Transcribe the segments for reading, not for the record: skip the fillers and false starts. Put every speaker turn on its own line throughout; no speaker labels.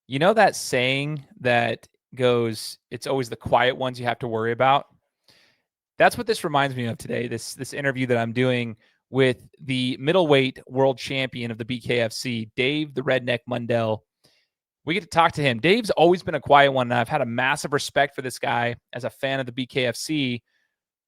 You know that saying that goes, it's always the quiet ones you have to worry about? That's what this reminds me of today. This interview that I'm doing with the middleweight world champion of the BKFC, Dave the Redneck Mundell. We get to talk to him. Dave's always been a quiet one, and I've had a massive respect for this guy as a fan of the BKFC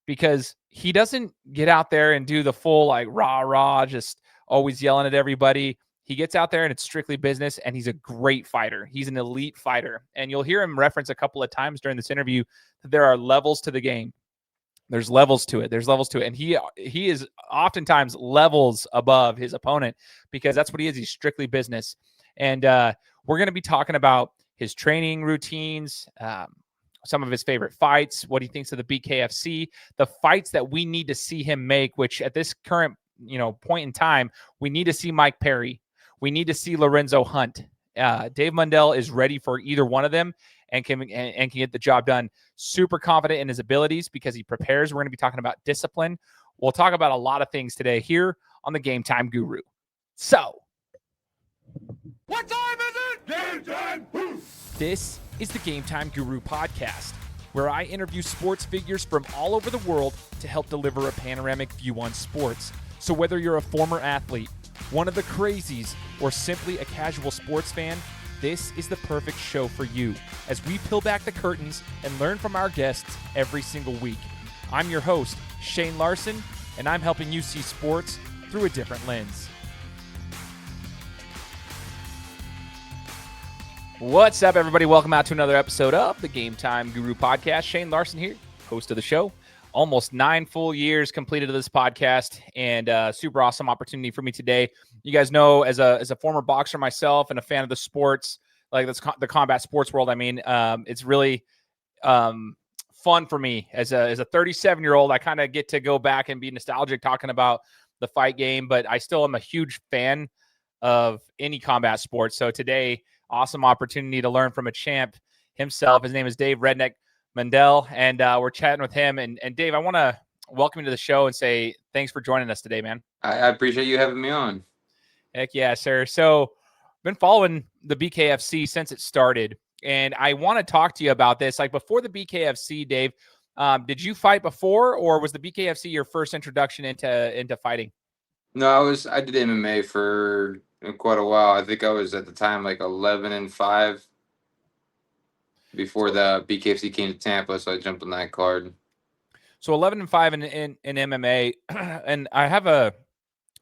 because he doesn't get out there and do the full like rah rah, just always yelling at everybody. He gets out there and it's strictly business, and he's a great fighter. He's an elite fighter, and you'll hear him reference a couple of times during this interview that there are levels to the game. There's levels to it. There's levels to it, and he is oftentimes levels above his opponent because that's what he is. He's strictly business, and we're going to be talking about his training routines, some of his favorite fights, what he thinks of the BKFC, the fights that we need to see him make, which at this current point in time, we need to see Mike Perry. We need to see Lorenzo Hunt. Dave Mundell is ready for either one of them and can get the job done. Super confident in his abilities because he prepares. We're going to be talking about discipline. We'll talk about a lot of things today here on the Gametime Guru. So,
what time is it? Game time!
This is the Gametime Guru podcast, where I interview sports figures from all over the world to help deliver a panoramic view on sports. So whether you're a former athlete, one of the crazies, or simply a casual sports fan, this is the perfect show for you as we peel back the curtains and learn from our guests every single week. I'm your host, Shane Larson, and I'm helping you see sports through a different lens. What's up, everybody? Welcome out to another episode of the Gametime Guru podcast. Shane Larson here, host of the show. Almost 9 full years completed of this podcast, and super awesome opportunity for me today. You guys know, as a former boxer myself and a fan of the sports, like the combat sports world, I mean, it's really fun for me as a 37-year-old. I kind of get to go back and be nostalgic talking about the fight game, but I still am a huge fan of any combat sport. So today, awesome opportunity to learn from a champ himself. His name is Dave Redneck Mundell, and we're chatting with him. And Dave, I want to welcome you to the show and say thanks for joining us today, man.
I appreciate you having me on.
Heck yeah, sir. So been following the BKFC since it started, and I want to talk to you about this. Like before the BKFC, Dave, did you fight before, or was the BKFC your first introduction into fighting?
No, I did MMA for quite a while. I think I was at the time like 11-5 before the BKFC came to Tampa, so I jumped on that card.
So 11-5 in MMA, and I have a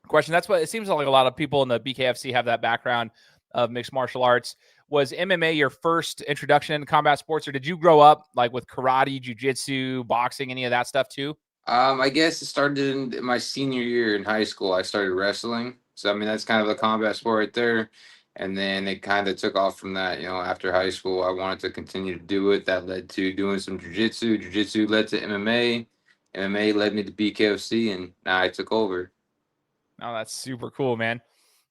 question. That's what it seems like a lot of people in the BKFC have that background of mixed martial arts. Was MMA your first introduction into combat sports, or did you grow up like with karate, jiu-jitsu, boxing, any of that stuff too?
I guess it started in my senior year in high school. I started wrestling. So, I mean, that's kind of a combat sport right there. And then it kind of took off from that. You know, after high school, I wanted to continue to do it. That led to doing some jiu-jitsu. Jiu-jitsu led to MMA. MMA led me to BKFC, and now I took over.
Oh, that's super cool, man.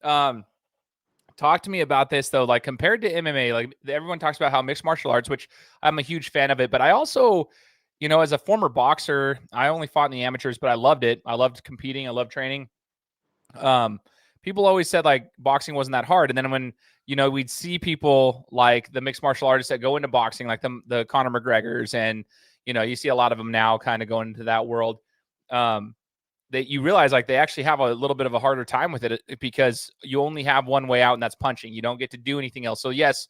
Talk to me about this, though. Like, compared to MMA, like everyone talks about how mixed martial arts, which I'm a huge fan of it, but I also, as a former boxer, I only fought in the amateurs, but I loved it. I loved competing. I loved training. People always said like boxing wasn't that hard. And then when, we'd see people like the mixed martial artists that go into boxing, like the Conor McGregors, and, you see a lot of them now kind of going into that world, that you realize like they actually have a little bit of a harder time with it because you only have one way out, and that's punching. You don't get to do anything else. So yes,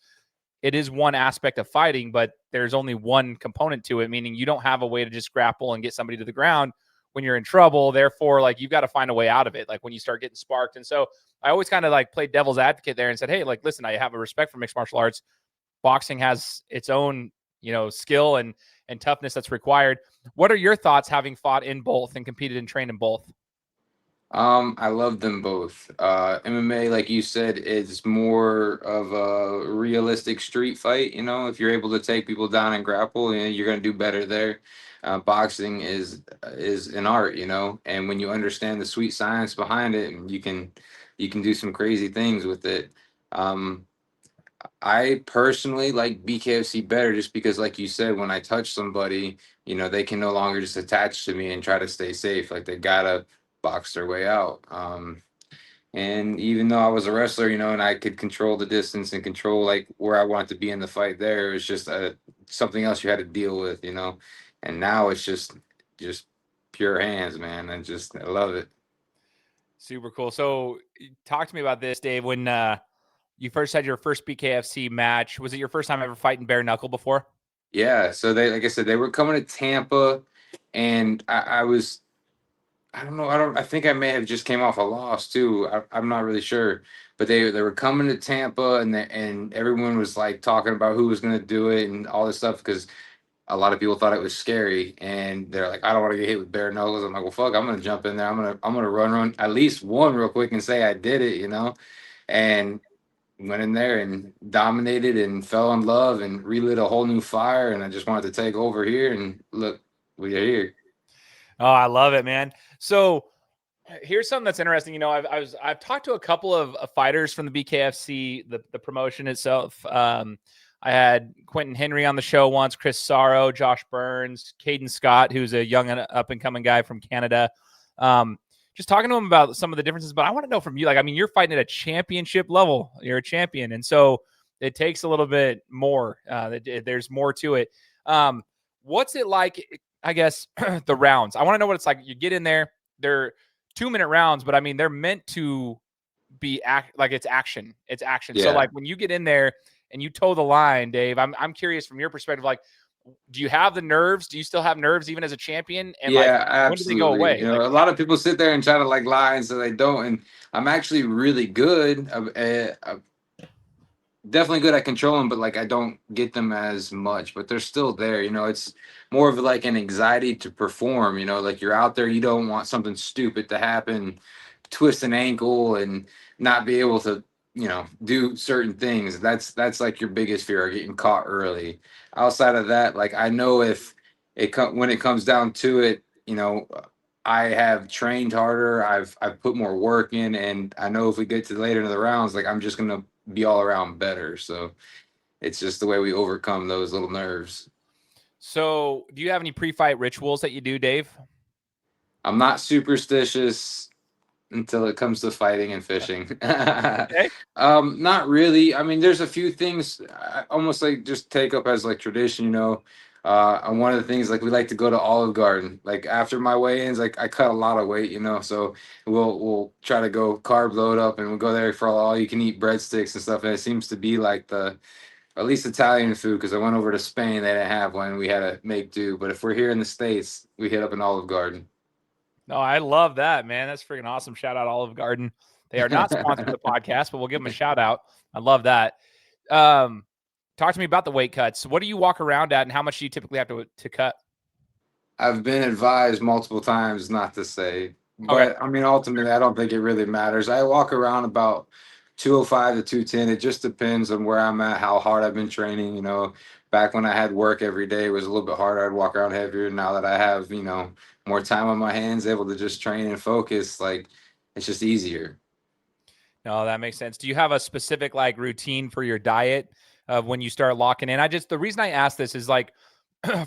it is one aspect of fighting, but there's only one component to it, meaning you don't have a way to just grapple and get somebody to the ground when you're in trouble. Therefore, like, you've got to find a way out of it, like when you start getting sparked. And so I always kind of like played devil's advocate there and said, hey, like, listen, I have a respect for mixed martial arts. Boxing has its own, skill and toughness that's required. What are your thoughts having fought in both and competed and trained in both?
I love them both. MMA, like you said, is more of a realistic street fight. If you're able to take people down and grapple, you're going to do better there. Boxing is an art, and when you understand the sweet science behind it, you can do some crazy things with it. I personally like BKFC better just because, like you said, when I touch somebody, they can no longer just attach to me and try to stay safe. Like, they gotta box their way out. And even though I was a wrestler, you know, and I could control the distance and control like where I wanted to be in the fight, there it was just something else you had to deal with, you know. And now it's just pure hands, man. I love it.
Super cool. So talk to me about this, Dave. When you first had your first BKFC match, was it your first time ever fighting bare knuckle before?
Yeah. So they, like I said, they were coming to Tampa, and I was, I don't know, I think I may have just came off a loss too. I'm not really sure, but they were coming to Tampa, and everyone was like talking about who was going to do it and all this stuff because a lot of people thought it was scary, and they're like, I don't want to get hit with bare knuckles. I'm like, well, fuck, I'm gonna jump in there. I'm gonna run at least one real quick and say I did it, you know, and went in there and dominated and fell in love and relit a whole new fire. And I just wanted to take over here, and look, we are here.
Oh, I love it, man. So here's something that's interesting. You know, I've talked to a couple of fighters from the BKFC, the promotion itself. I had Quentin Henry on the show once, Chris Sorrow, Josh Burns, Caden Scott, who's a young and up and coming guy from Canada. Just talking to him about some of the differences, but I want to know from you, like, I mean, you're fighting at a championship level. You're a champion, and so it takes a little bit more. There's more to it. What's it like? I guess the rounds. I want to know what it's like. You get in there. They're 2-minute rounds, but I mean, they're meant to be like it's action. It's action. So
Yeah.
like when you get in there and you toe the line, Dave, I'm curious from your perspective, like, do you have the nerves? Do you still have nerves even as a champion? And like,
Yeah,
when do they go
absolutely.
away?
You
Like,
know, a lot of people sit there and try to like lie and say they don't, and I'm actually really good. Definitely good at controlling, but like I don't get them as much, but they're still there. You know, it's more of like an anxiety to perform. You know, like you're out there, you don't want something stupid to happen, twist an ankle and not be able to, you know, do certain things. That's like your biggest fear, getting caught early. Outside of that, like I know if when it comes down to it, you know, I have trained harder. I've put more work in, and I know if we get to later in the rounds, like I'm just gonna be all around better. So it's just the way we overcome those little nerves.
so do you have any pre-fight rituals that you do, Dave?
I'm not superstitious until it comes to fighting and fishing.
Okay.
Not really. I mean, there's a few things I almost like just take up as like tradition, you know. And one of the things like we like to go to Olive Garden. Like after my weigh-ins, like I cut a lot of weight, you know. So we'll try to go carb load up, and we'll go there for all you can eat breadsticks and stuff. And it seems to be like the at least Italian food, because I went over to Spain, they didn't have one. We had to make do. But if we're here in the States, we hit up an Olive Garden.
No, I love that, man. That's freaking awesome. Shout out Olive Garden. They are not sponsored the podcast, but we'll give them a shout out. I love that. Talk to me about the weight cuts. What do you walk around at, and how much do you typically have to cut?
I've been advised multiple times not to say,
Okay.
but I mean, ultimately, I don't think it really matters. I walk around about 205 to 210. It just depends on where I'm at, how hard I've been training. You know, back when I had work every day, it was a little bit harder. I'd walk around heavier. Now that I have, you know, more time on my hands, able to just train and focus, like it's just easier.
No, that makes sense. Do you have a specific like routine for your diet of when you start locking in? The reason I ask this is like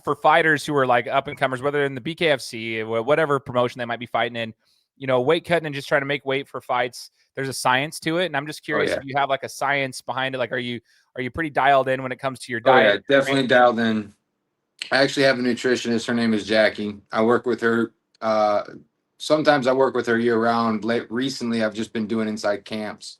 for fighters who are like up and comers, whether in the BKFC, whatever promotion they might be fighting in, you know, weight cutting and just trying to make weight for fights. There's a science to it, and I'm just
Oh
curious
yeah.
if you have like a science behind it. Like, are you pretty dialed in when it comes to your
Oh yeah,
diet?
definitely dialed in. I actually have a nutritionist. Her name is Jackie. I work with her. Uh, Sometimes I work with her year round. Recently, I've just been doing inside camps,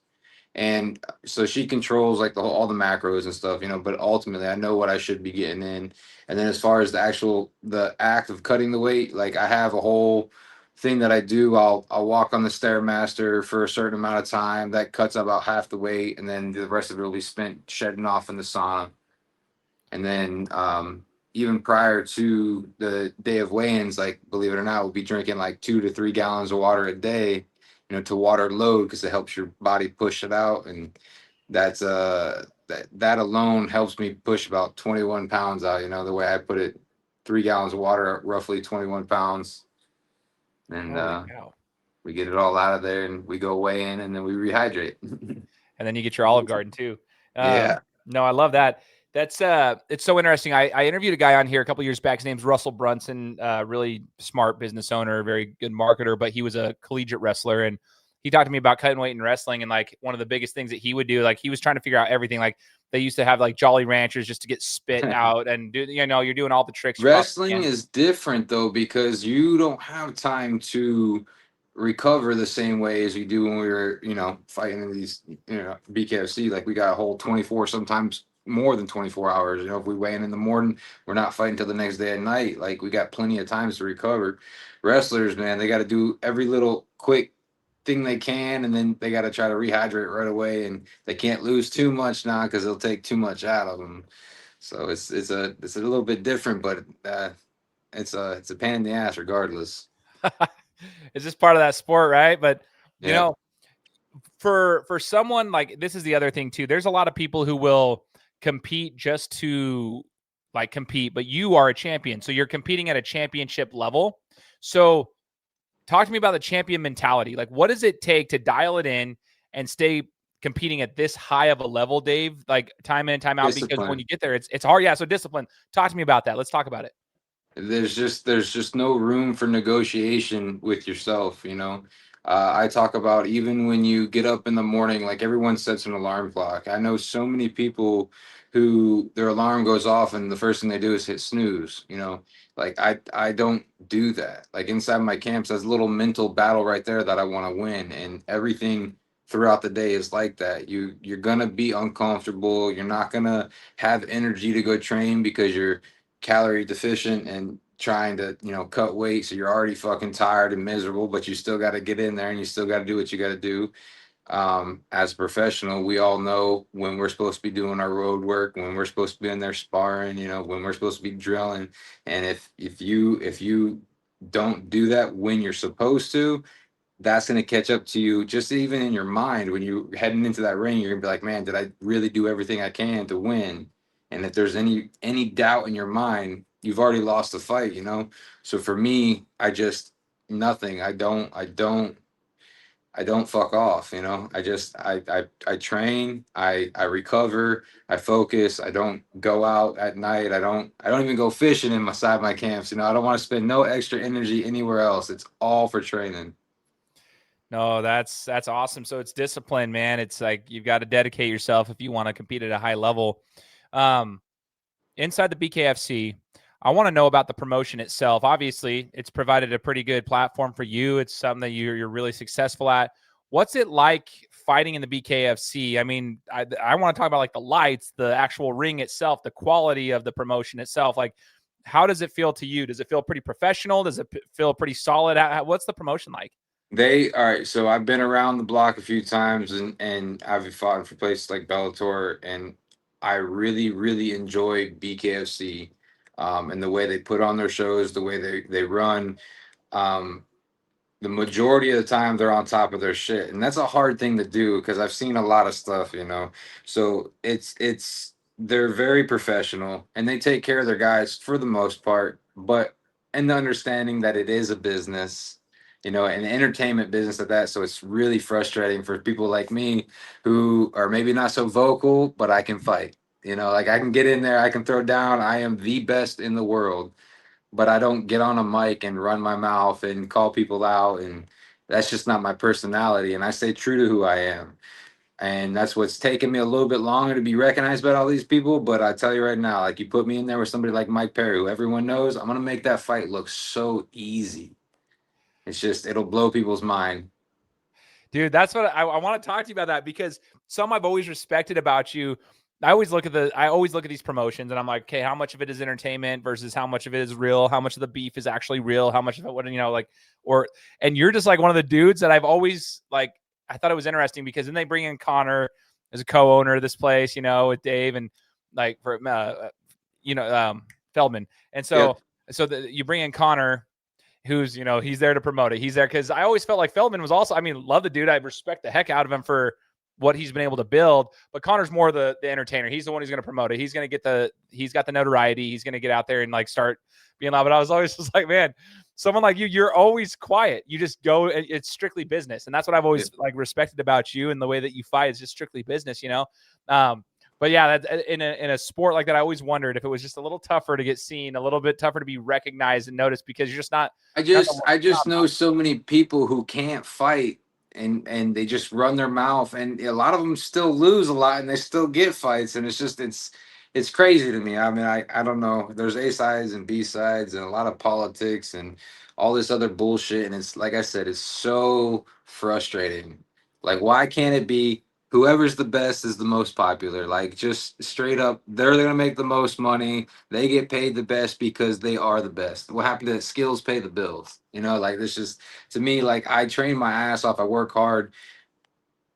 and so she controls like all the macros and stuff, you know. But ultimately, I know what I should be getting in. And then as far as the act of cutting the weight, like I have a whole thing that I do. I'll walk on the stairmaster for a certain amount of time. That cuts about half the weight, and then the rest of it will be spent shedding off in the sauna. And then even prior to the day of weigh-ins, like believe it or not, we'll be drinking like 2 to 3 gallons of water a day, you know, to water load because it helps your body push it out. And that's that alone helps me push about 21 pounds out, you know, the way I put it, 3 gallons of water, roughly 21 pounds. And
Holy cow.
we get it all out of there and we go weigh in and then we rehydrate.
And then you get your Olive Garden too.
Yeah.
No, I love that. That's it's so interesting. I interviewed a guy on here a couple years back. His name's Russell Brunson, really smart business owner, very good marketer, but he was a collegiate wrestler, and he talked to me about cutting weight in wrestling, and like one of the biggest things that he would do, like he was trying to figure out everything. Like they used to have like Jolly Ranchers just to get spit out and do, you know, you're doing all the tricks.
Wrestling is different though, because you don't have time to recover the same way as you do when we were, you know, fighting in these, you know, BKFC. Like we got a whole 24, sometimes more than 24 hours. You know, if we weigh in the morning, we're not fighting till the next day at night. Like we got plenty of times to recover. Wrestlers, man, they got to do every little quick thing they can, and then they got to try to rehydrate right away, and they can't lose too much now because they'll take too much out of them. So it's a little bit different, but it's a pain in the ass regardless.
It's just part of that sport, right? But you
Yeah.
know, for someone like, this is the other thing too. There's a lot of people who will compete just to like compete, but you are a champion, so you're competing at a championship level. So talk to me about the champion mentality. Like, what does it take to dial it in and stay competing at this high of a level, Dave? Like time in, time out, because when
Discipline.
you get there, it's hard. Yeah. So discipline. Talk to me about that. Let's talk about it.
There's just no room for negotiation with yourself, you know. I talk about even when you get up in the morning, like everyone sets an alarm clock. I know so many people who their alarm goes off and the first thing they do is hit snooze, you know. Like I don't do that. Like inside my camps, there's a little mental battle right there that I want to win, and everything throughout the day is like that. You're gonna be uncomfortable. You're not gonna have energy to go train because you're calorie deficient and trying to, you know, cut weight, so you're already fucking tired and miserable, but you still got to get in there and you still got to do what you got to do. As a professional, we all know when we're supposed to be doing our road work, when we're supposed to be in there sparring, you know, when we're supposed to be drilling. And if you don't do that when you're supposed to, that's going to catch up to you. Just even in your mind, when you're heading into that ring, you're gonna be like, man, did I really do everything I can to win? And if there's any doubt in your mind, you've already lost the fight, you know. So for me, I just nothing. I don't fuck off, you know. I train, I recover, I focus. I don't go out at night. I don't even go fishing inside my camps, you know. I don't want to spend no extra energy anywhere else. It's all for training.
No, that's awesome. So it's discipline, man. It's like you've got to dedicate yourself if you want to compete at a high level. Um, inside the BKFC, I want to know about the promotion itself. Obviously, it's provided a pretty good platform for you. It's something that you're really successful at. What's it like fighting in the BKFC? I mean, I want to talk about like the lights, the actual ring itself, the quality of the promotion itself. Like, how does it feel to you? Does it feel pretty professional? Does it feel pretty solid? What's the promotion like?
All right, so I've been around the block a few times, and I've fought for places like Bellator, and I really, really enjoy BKFC, and the way they put on their shows, the way they run. Um, the majority of the time they're on top of their shit, and that's a hard thing to do because I've seen a lot of stuff, you know. So it's they're very professional and they take care of their guys for the most part, but in the understanding that it is a business, you know, an entertainment business at that. So it's really frustrating for people like me who are maybe not so vocal, but I can fight. You know, like I can get in there, I can throw down, I am the best in the world, but I don't get on a mic and run my mouth and call people out. And that's just not my personality. And I stay true to who I am. And that's what's taken me a little bit longer to be recognized by all these people. But I tell you right now, like you put me in there with somebody like Mike Perry, who everyone knows, I'm going to make that fight look so easy. It's just, it'll blow people's mind.
Dude, that's what I want to talk to you about, that because some I've always respected about you. I always look at these promotions and I'm like, okay, how much of it is entertainment versus how much of it is real? How much of the beef is actually real? How much of it, what, you know, like, and you're just like one of the dudes that I've always like, I thought it was interesting because then they bring in Connor as a co-owner of this place, you know, with Dave and like for, Feldman. And so, you bring in Connor, who's, you know, he's there to promote it. He's there because I always felt like Feldman was also, I mean, love the dude. I respect the heck out of him for what he's been able to build, but Connor's more the entertainer. He's the one who's going to promote it. He's going to get he's got the notoriety. He's going to get out there and like start being loud. But I was always just like, man, someone like you're always quiet. You just go, it's strictly business. And that's what I've always like respected about you, and the way that you fight is just strictly business, you know? But yeah, that in a sport like that, I always wondered if it was just a little tougher to get seen, a little bit tougher to be recognized and noticed because you're just not.
I just know so many people who can't fight and they just run their mouth, and a lot of them still lose a lot, and they still get fights, and it's crazy to me. I mean, I don't know. There's A sides and B sides, and a lot of politics and all this other bullshit, and it's like I said, it's so frustrating. Like, why can't it be whoever's the best is the most popular? Like, just straight up, they're gonna make the most money. They get paid the best because they are the best. What happened to skills pay the bills? You know, like this just to me, like I train my ass off, I work hard,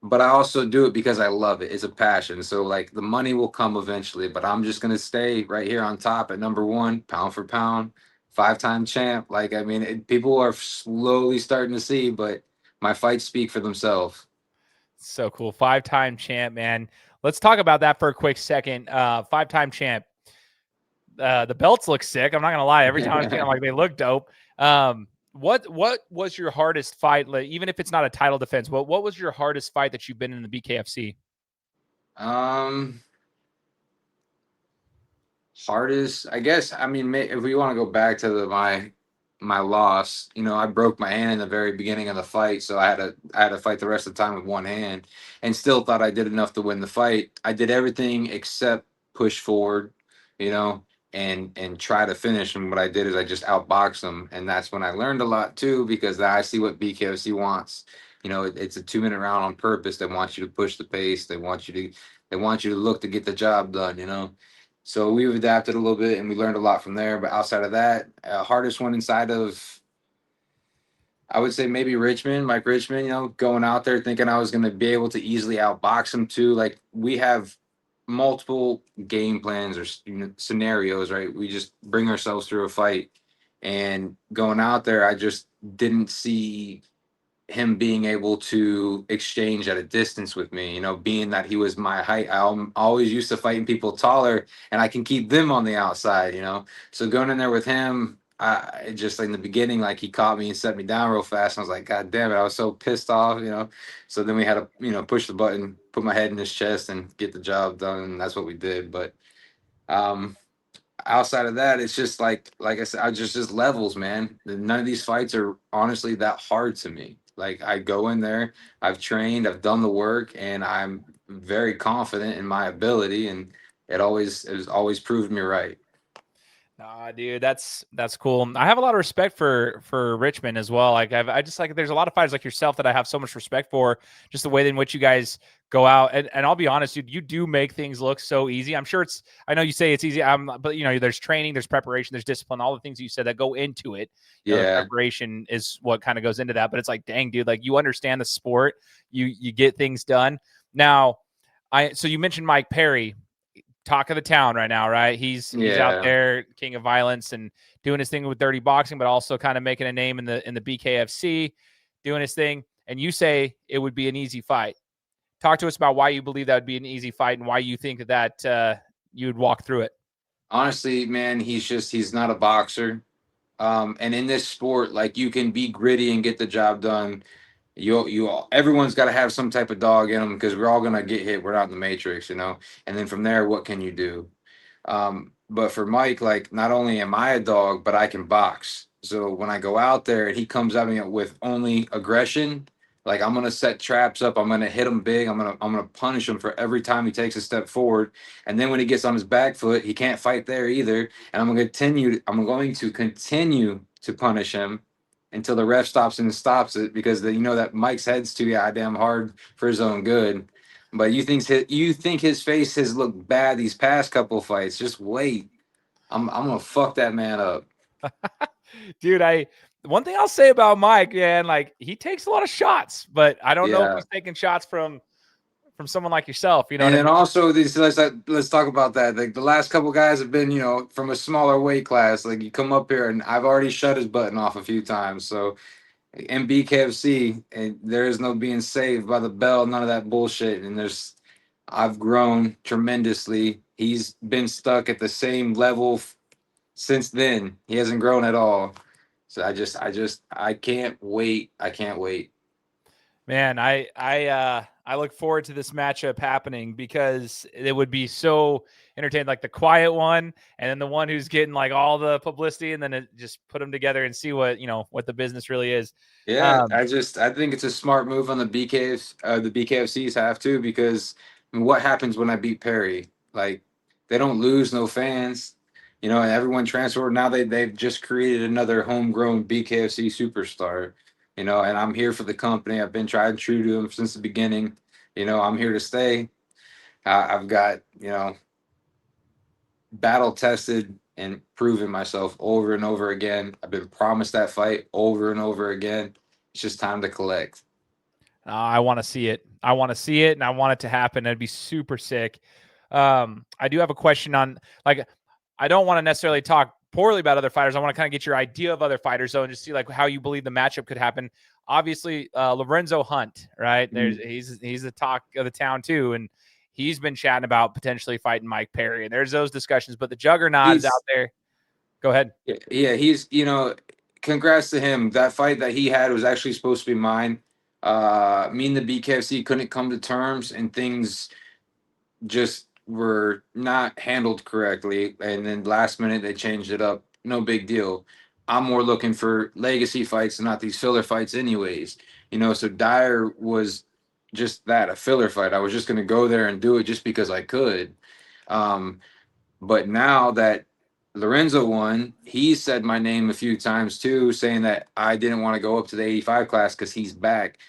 but I also do it because I love it. It's a passion. So like the money will come eventually, but I'm just gonna stay right here on top at number one, pound for pound, 5-time champ. Like I mean, people are slowly starting to see, but my fights speak for themselves.
So cool. 5-time champ, man. Let's talk about that for a quick second. 5-time champ. The belts look sick. I'm not gonna lie. Every time I see them, like they look dope. What was your hardest fight? Like, even if it's not a title defense, what was your hardest fight that you've been in the BKFC?
Hardest, I guess. I mean, if we want to go back to my loss, you know, I broke my hand in the very beginning of the fight, so I had to fight the rest of the time with one hand, and still thought I did enough to win the fight. I did everything except push forward, you know, and try to finish. And what I did is I just outboxed them, and that's when I learned a lot too, because I see what BKFC wants. You know, it's a 2-minute round on purpose. They want you to push the pace. They want you to look to get the job done. You know. So we've adapted a little bit and we learned a lot from there. But outside of that, hardest one inside of, I would say maybe Richmond, Mike Richmond, you know, going out there thinking I was going to be able to easily outbox him too. Like we have multiple game plans or scenarios, right? We just bring ourselves through a fight. And going out there, I just didn't see him being able to exchange at a distance with me, you know, being that he was my height. I'm always used to fighting people taller and I can keep them on the outside, you know. So going in there with him, I just in the beginning, like he caught me and set me down real fast. And I was like, God damn it, I was so pissed off, you know. So then we had to, you know, push the button, put my head in his chest and get the job done. And that's what we did. But um outside of that, it's just like I said, I just levels, man. None of these fights are honestly that hard to me. Like I go in there, I've trained, I've done the work, and I'm very confident in my ability, and it has always proved me right.
Nah, dude, that's cool. I have a lot of respect for Richmond as well. Like I just like there's a lot of fighters like yourself that I have so much respect for, just the way in which you guys go out. And I'll be honest, dude, you do make things look so easy. I'm sure I know you say it's easy, but you know, there's training, there's preparation, there's discipline, all the things you said that go into it. You know, the
Yeah,
preparation is what kind of goes into that. But it's like, dang, dude, like you understand the sport, you get things done. Now, so you mentioned Mike Perry, talk of the town right now, right? He's out
yeah.
there, king of violence, and doing his thing with dirty boxing, but also kind of making a name in the BKFC, doing his thing. And you say it would be an easy fight. Talk to us about why you believe that would be an easy fight and why you think that you'd walk through it.
Honestly, man, he's not a boxer. And in this sport, like you can be gritty and get the job done. Everyone's got to have some type of dog in them because we're all gonna get hit. We're not in the matrix, you know. And then from there, what can you do? But for Mike, like not only am I a dog, but I can box. So when I go out there and he comes at me with only aggression, like I'm gonna set traps up. I'm gonna hit him big. I'm gonna punish him for every time he takes a step forward. And then when he gets on his back foot, he can't fight there either. And I'm going to continue to punish him until the ref stops and stops it because you know that Mike's head's too goddamn hard for his own good. But you think his face has looked bad these past couple of fights? Just wait. I'm gonna fuck that man up.
Dude, one thing I'll say about Mike, man, like he takes a lot of shots, but I don't know if
Yeah.
he's taking shots from someone like yourself. You know
And
what I
then
mean?
also these let's talk about that. Like the last couple guys have been, you know, from a smaller weight class. Like you come up here and I've already shut his button off a few times. So in BKFC, and there is no being saved by the bell, none of that bullshit. And I've grown tremendously. He's been stuck at the same level since then. He hasn't grown at all. So I can't wait. I can't wait.
Man, I look forward to this matchup happening because it would be so entertaining, like the quiet one and then the one who's getting like all the publicity, and then it just put them together and see what, what the business really is.
Yeah, I think it's a smart move on the BKFC's have to, because what happens when I beat Perry? Like, they don't lose no fans, and everyone transferred. Now they've just created another homegrown BKFC superstar, and I'm here for the company. I've been tried and true to them since the beginning. I'm here to stay. I've got, battle tested and proven myself over and over again. I've been promised that fight over and over again. It's just time to collect.
I want to see it. I want to see it, and I want it to happen. It'd be super sick. I do have a question on, like, I don't want to necessarily talk poorly about other fighters. I want to kind of get your idea of other fighters, though, and just see like how you believe the matchup could happen. Obviously, Lorenzo Hunt, right? He's the talk of the town too, and he's been chatting about potentially fighting Mike Perry. And there's those discussions, but the juggernaut is out there. Go ahead.
Yeah, he's, congrats to him. That fight that he had was actually supposed to be mine. Me and the BKFC couldn't come to terms, and things just were not handled correctly. And then last minute they changed it up. No big deal. I'm more looking for legacy fights and not these filler fights anyways. So Dyer was just that, a filler fight. I was just going to go there and do it just because I could. But now that Lorenzo won, he said my name a few times too, saying that I didn't want to go up to the 85 class because he's back.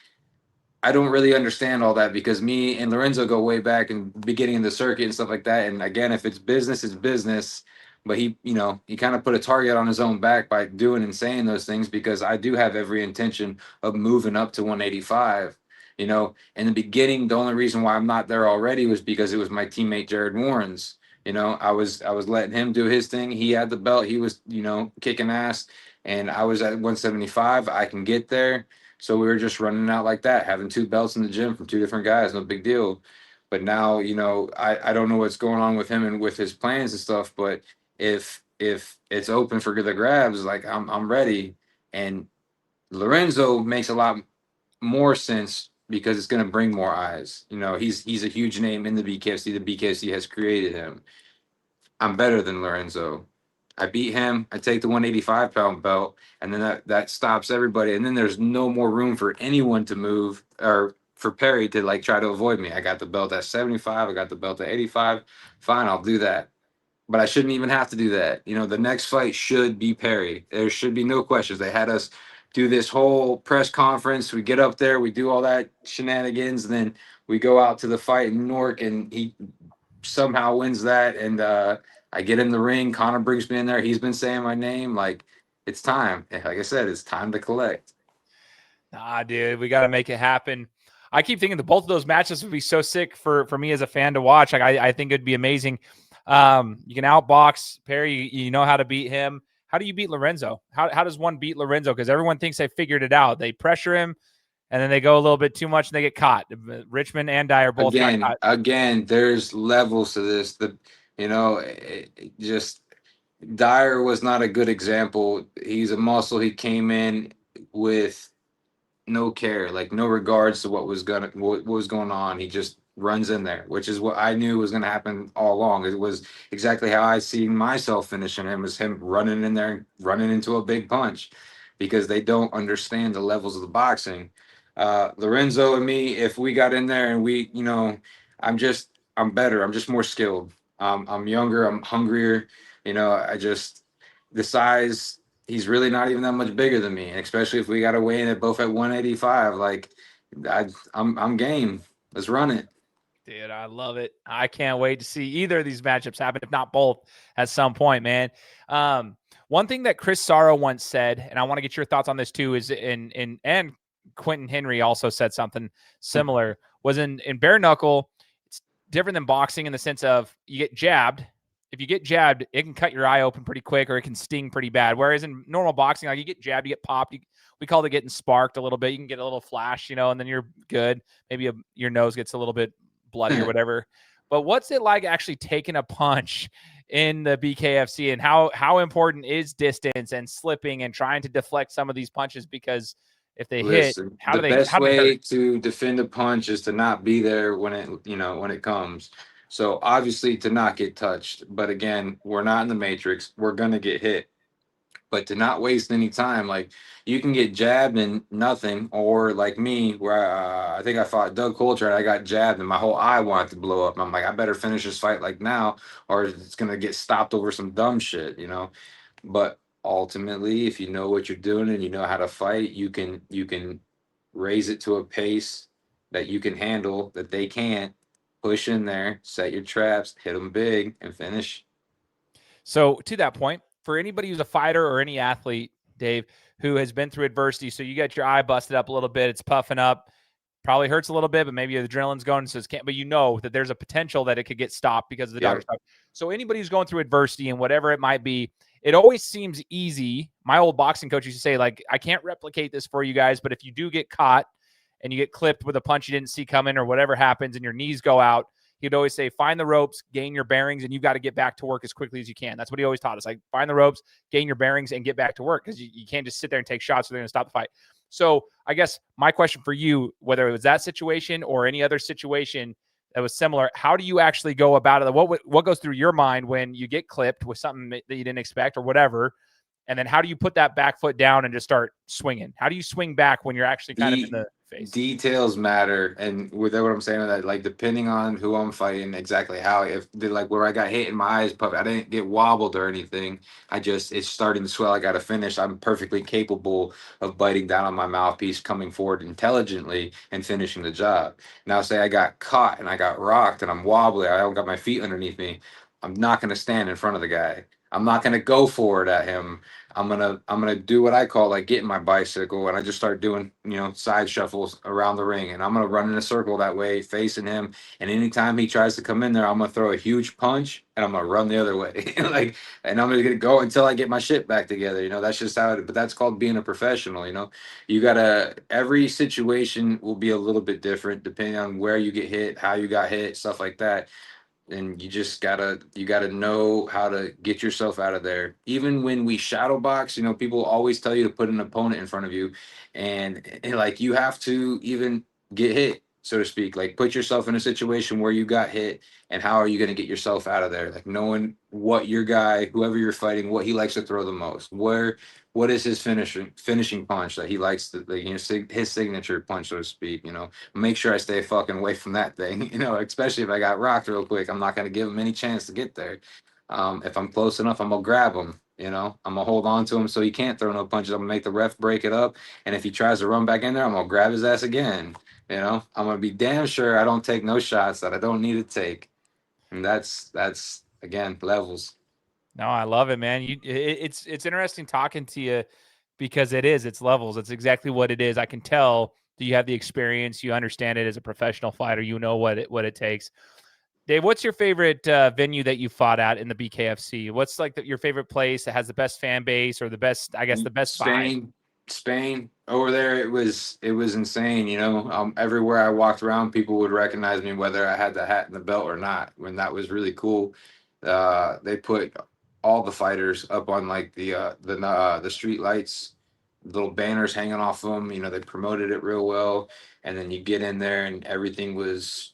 I don't really understand all that, because me and Lorenzo go way back in the beginning of the circuit and stuff like that. And again, if it's business, it's business. But he kind of put a target on his own back by doing and saying those things, because I do have every intention of moving up to 185. In the beginning, the only reason why I'm not there already was because it was my teammate Jared Warren's. I was letting him do his thing. He had the belt. He was, kicking ass, and I was at 175. I can get there. So we were just running out like that, having 2 belts in the gym from 2 different guys, no big deal. But now, I don't know what's going on with him and with his plans and stuff. But if it's open for the grabs, like I'm ready. And Lorenzo makes a lot more sense because it's going to bring more eyes. He's a huge name in the BKFC. The BKFC has created him. I'm better than Lorenzo. I beat him. I take the 185-pound belt, and then that stops everybody. And then there's no more room for anyone to move, or for Perry to like try to avoid me. I got the belt at 75. I got the belt at 85. Fine, I'll do that. But I shouldn't even have to do that. The next fight should be Perry. There should be no questions. They had us do this whole press conference. We get up there, we do all that shenanigans, and then we go out to the fight in Newark, and he somehow wins that. And I get in the ring. Connor brings me in there. He's been saying my name. Like, it's time. Like I said, it's time to collect.
Nah, dude, we got to make it happen. I keep thinking that both of those matches would be so sick for me as a fan to watch. Like, I think it'd be amazing. You can outbox Perry. You know how to beat him. How do you beat Lorenzo? How does one beat Lorenzo? Because everyone thinks they figured it out. They pressure him, and then they go a little bit too much, and they get caught. Richmond and Dyer both got caught.
Again, there's levels to this. Just Dyer was not a good example. He's a muscle. He came in with no care, like no regards to what was going on. He just runs in there, which is what I knew was going to happen all along. It was exactly how I seen myself finishing him, was him running in there and running into a big punch, because they don't understand the levels of the boxing. Lorenzo and me, if we got in there and we, I'm better. I'm just more skilled. I'm younger. I'm hungrier. The size, he's really not even that much bigger than me. And especially if we got to weigh in at both at 185, like I'm game. Let's run it.
Dude, I love it. I can't wait to see either of these matchups happen, if not both, at some point, man. One thing that Chris Sarro once said, and I want to get your thoughts on this too, is and Quentin Henry also said something similar, was in bare-knuckle, it's different than boxing in the sense of you get jabbed. If you get jabbed, it can cut your eye open pretty quick, or it can sting pretty bad. Whereas in normal boxing, like you get jabbed, you get popped. We call it getting sparked a little bit. You can get a little flash, and then you're good. Maybe your nose gets a little bit bloody or whatever. But what's it like actually taking a punch in the BKFC, and how important is distance and slipping and trying to deflect some of these punches? Because if they hit,
Listen,
how
the
do they
best way
hurt?
to defend a punch is to not be there when it comes. So obviously to not get touched. But again, we're not in the matrix. We're gonna get hit. But to not waste any time, like you can get jabbed and nothing, or like me, where I think I fought Doug Coulter and I got jabbed and my whole eye wanted to blow up. And I'm like, I better finish this fight like now, or it's gonna get stopped over some dumb shit. But ultimately, if you know what you're doing and you know how to fight, you can raise it to a pace that you can handle that they can't. Push in there, set your traps, hit them big, and finish.
So to that point, for anybody who's a fighter or any athlete, Dave, who has been through adversity, so you got your eye busted up a little bit, it's puffing up, probably hurts a little bit, but maybe the adrenaline's going, so it can't. But you know that there's a potential that it could get stopped because of the doctor's
Yep.
talk. So anybody who's going through adversity and whatever it might be, it always seems easy. My old boxing coach used to say, like, I can't replicate this for you guys, but if you do get caught and you get clipped with a punch you didn't see coming or whatever happens and your knees go out, he'd always say, find the ropes, gain your bearings, and you've got to get back to work as quickly as you can. That's what he always taught us. Like, find the ropes, gain your bearings, and get back to work because you can't just sit there and take shots or they're going to stop the fight. So I guess my question for you, whether it was that situation or any other situation that was similar, how do you actually go about it? What goes through your mind when you get clipped with something that you didn't expect or whatever? And then how do you put that back foot down and just start swinging? How do you swing back when you're actually kind of in the face?
Details matter, and with what I'm saying with that, like depending on who I'm fighting, exactly how, if they like where I got hit and my eyes puffed, I didn't get wobbled or anything. It's starting to swell. I got to finish. I'm perfectly capable of biting down on my mouthpiece, coming forward intelligently, and finishing the job. Now, say I got caught and I got rocked and I'm wobbly. I don't got my feet underneath me. I'm not going to stand in front of the guy. I'm not going to go forward at him. I'm gonna do what I call like getting my bicycle, and I just start doing side shuffles around the ring, and I'm gonna run in a circle that way, facing him. And anytime he tries to come in there, I'm gonna throw a huge punch, and I'm gonna run the other way, and I'm gonna go until I get my shit back together. That's just how it. But that's called being a professional. You gotta. Every situation will be a little bit different depending on where you get hit, how you got hit, stuff like that, and you gotta know how to get yourself out of there. Even when we shadow box, people always tell you to put an opponent in front of you, and like you have to even get hit, so to speak. Like put yourself in a situation where you got hit, and how are you going to get yourself out of there? Like knowing what your guy, whoever you're fighting, what he likes to throw the most, what is his finishing punch that he likes to, like, his signature punch, so to speak. Make sure I stay fucking away from that thing. Especially if I got rocked real quick, I'm not going to give him any chance to get there. If I'm close enough, I'm gonna grab him. I'm gonna hold on to him so he can't throw no punches. I'm gonna make the ref break it up, and if he tries to run back in there, I'm gonna grab his ass again. I'm gonna be damn sure I don't take no shots that I don't need to take, and that's again levels.
No, I love it, man. It's interesting talking to you because it's levels. It's exactly what it is. I can tell that you have the experience. You understand it as a professional fighter. You know what it takes. Dave, what's your favorite venue that you fought at in the BKFC? What's like your favorite place that has the best fan base or the best, I guess, the best vibe?
Spain over there, it was insane. Everywhere I walked around, people would recognize me whether I had the hat and the belt or not. When that was really cool. They put all the fighters up on like the street lights, little banners hanging off them. They promoted it real well, and then you get in there and everything was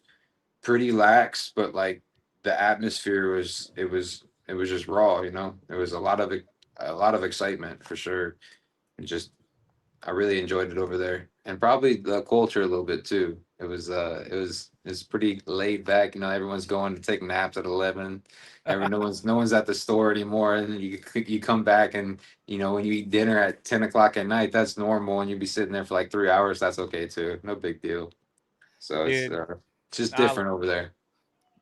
pretty lax, but like the atmosphere it was just raw. There was a lot of excitement for sure. And just I really enjoyed it over there, and probably the culture a little bit too. It's pretty laid back. Everyone's going to take naps at 11. No one's at the store anymore, and you come back, and when you eat dinner at 10 o'clock at night, that's normal, and you'd be sitting there for like 3 hours. That's okay too, no big deal. So it's
Dude,
just
I,
different over there.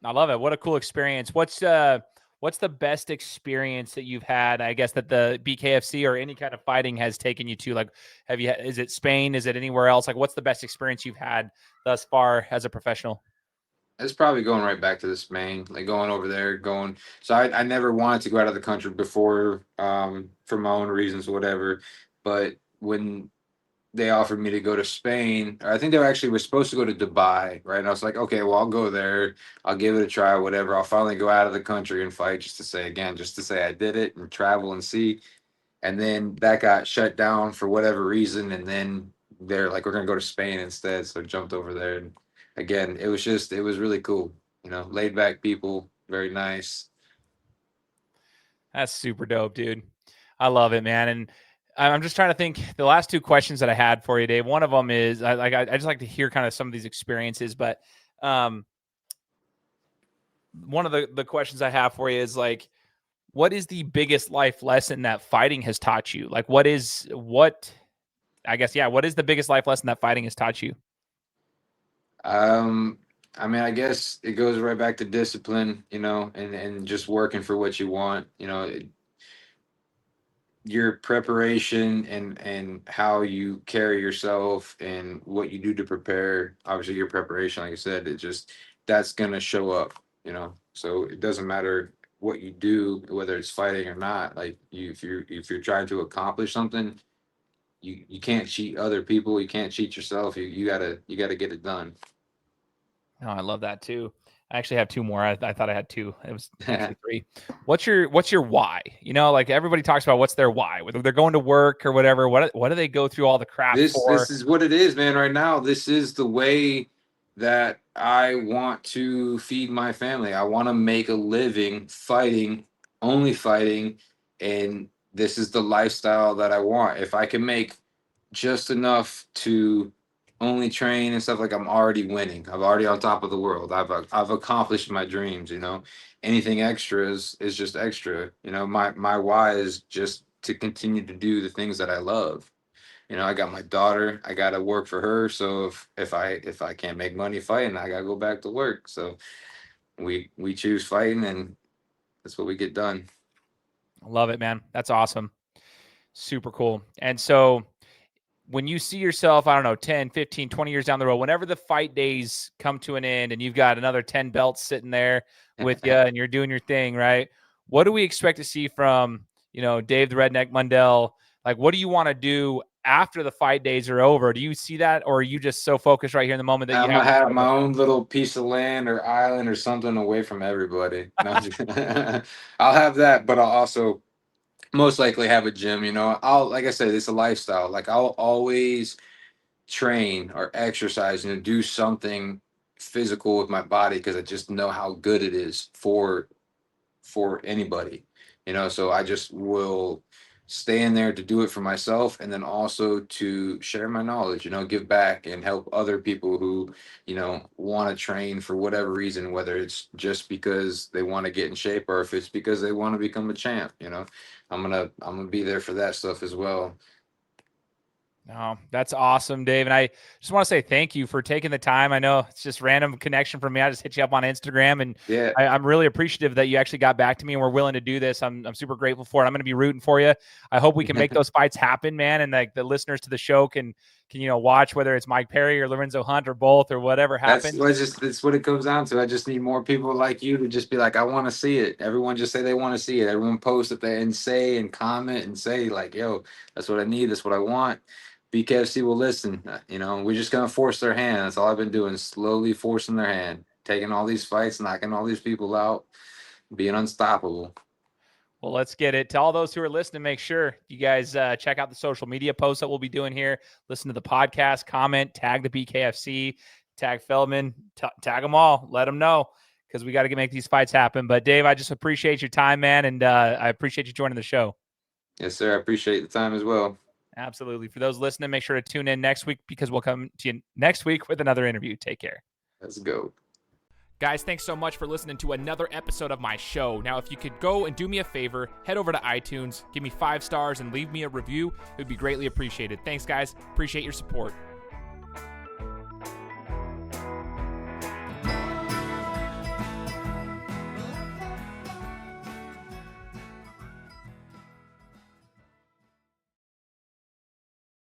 I love it. What a cool experience. What's the best experience that you've had? I guess that the BKFC or any kind of fighting has taken you to. Like, is it Spain? Is it anywhere else? Like, what's the best experience you've had thus far as a professional?
It's probably going right back to the Spain, like going over there, going. So I never wanted to go out of the country before, for my own reasons, whatever. But when they offered me to go to Spain, or I think they were supposed to go to Dubai, right? And I was like, okay, well, I'll go there. I'll give it a try, whatever. I'll finally go out of the country and fight just to say I did it and travel and see. And then that got shut down for whatever reason. And then they're like, we're gonna go to Spain instead, so jumped over there. And again, it was really cool. Laid back people, very nice.
That's super dope, dude. I love it, man. And I'm just trying to think the last two questions that I had for you, Dave. One of them is I just like to hear kind of some of these experiences, but one of the questions I have for you is like, what is the biggest life lesson that fighting has taught you? Like, what is the biggest life lesson that fighting has taught you?
I mean, I guess it goes right back to discipline, and just working for what you want. Your preparation and how you carry yourself and what you do to prepare. Obviously, your preparation, like I said, that's gonna show up. So it doesn't matter what you do, whether it's fighting or not. Like if you're trying to accomplish something, you can't cheat other people. You can't cheat yourself. You gotta get it done.
Oh, I love that too. I actually have two more. I thought I had two. It was actually three. What's your why? Like everybody talks about what's their why, whether they're going to work or whatever. What do they go through all the crap for?
This is what it is, man. Right now, this is the way that I want to feed my family. I want to make a living fighting, only fighting, and this is the lifestyle that I want. If I can make just enough to only train and stuff, like, I'm already winning. I'm already on top of the world. I've accomplished my dreams. Anything extra is just extra. My why is just to continue to do the things that I love. I got my daughter. I gotta work for her. So if I can't make money fighting, I gotta go back to work. So we choose fighting, and that's what we get done.
I love it, man. That's awesome. Super cool. And so when you see yourself, I don't know, 10, 15, 20 years down the road, whenever the fight days come to an end and you've got another 10 belts sitting there with you and you're doing your thing, right? What do we expect to see from, Dave the Redneck Mundell? Like, what do you want to do after the fight days are over? Do you see that, or are you just so focused right here in the moment that
I'm gonna have my own little piece of land or island or something away from everybody. No, I'll have that, but I'll also most likely have a gym. Like I said, it's a lifestyle. Like, I'll always train or exercise, do something physical with my body, because I just know how good it is for anybody. So I just will stay in there to do it for myself, and then also to share my knowledge, give back and help other people who want to train for whatever reason, whether it's just because they want to get in shape or if it's because they want to become a champ. I'm gonna be there for that stuff as well.
No, that's awesome, Dave. And I just want to say thank you for taking the time. I know it's just random connection from me. I just hit you up on Instagram, and
yeah,
I'm really appreciative that you actually got back to me and we're willing to do this. I'm super grateful for it. I'm going to be rooting for you. I hope we can make those fights happen, man. And like the listeners to the show can watch, whether it's Mike Perry or Lorenzo Hunt or both or whatever happens.
That's what it comes down to. I just need more people like you to just be like, I want to see it. Everyone just say they want to see it. Everyone post it there and say and comment and say like, yo, that's what I need. That's what I want. BKFC will listen. We're just gonna force their hand. That's all I've been doing, slowly forcing their hand, taking all these fights, knocking all these people out, being unstoppable.
Well, let's get it. To all those who are listening, make sure you guys check out the social media posts that we'll be doing here. Listen to the podcast, comment, tag the BKFC, tag Feldman, tag them all. Let them know, because we got to make these fights happen. But Dave, I just appreciate your time, man, and I appreciate you joining the show.
Yes, sir. I appreciate the time as well.
Absolutely. For those listening, make sure to tune in next week, because we'll come to you next week with another interview. Take care.
Let's go.
Guys, thanks so much for listening to another episode of my show. Now, if you could go and do me a favor, head over to iTunes, give me 5 stars, and leave me a review. It would be greatly appreciated. Thanks, guys. Appreciate your support.